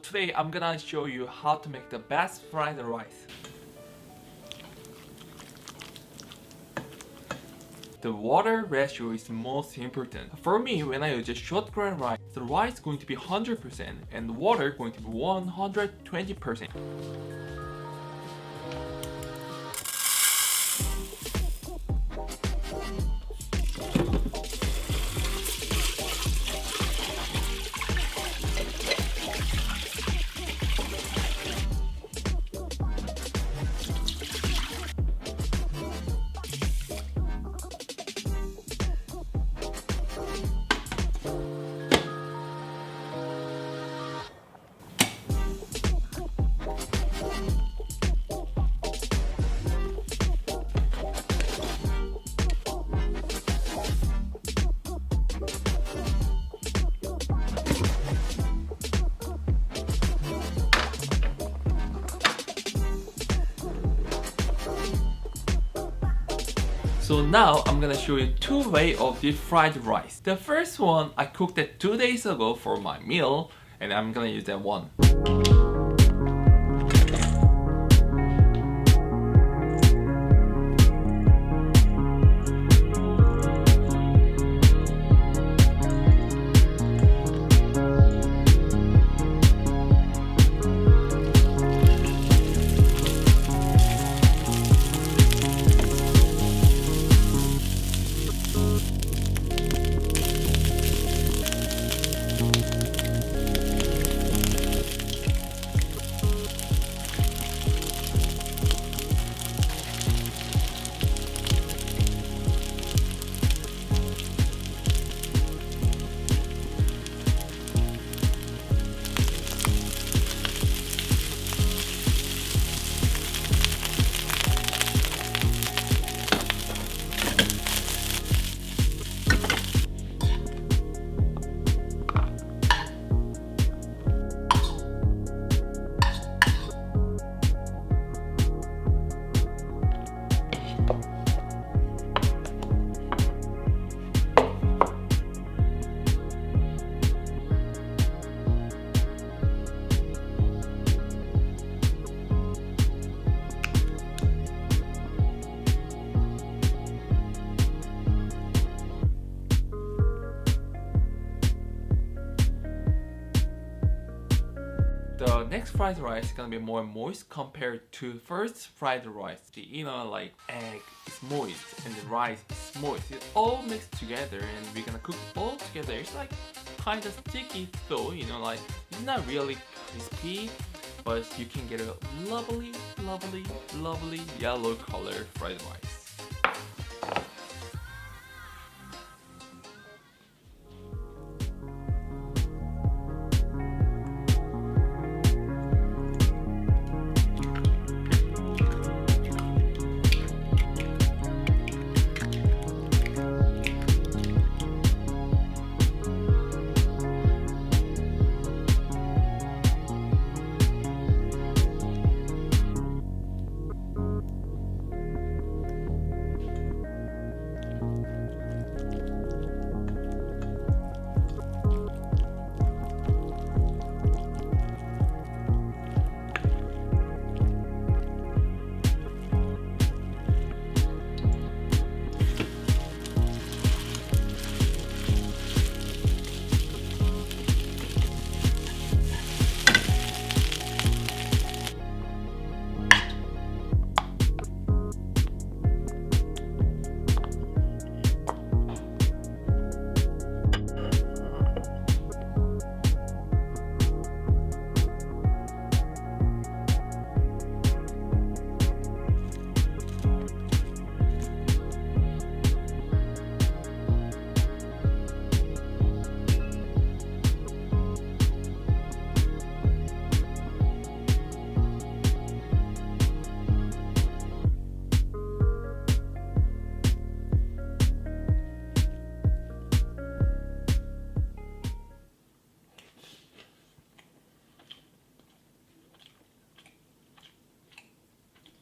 today I'm gonna show you how to make the best fried rice. The water ratio is most important. For me, when I use a short-grain rice, the rice is going to be 100% and the water going to be 120%. So now I'm gonna show you two ways of deep fried rice. The first one I cooked it 2 days ago for my meal and I'm gonna use that one. The next fried rice is gonna be more moist compared to first fried rice. Like egg is moist and the rice is moist. It all mixed together and we're gonna cook all together. It's like kind of sticky though, like it's not really crispy, but you can get a lovely yellow color fried rice.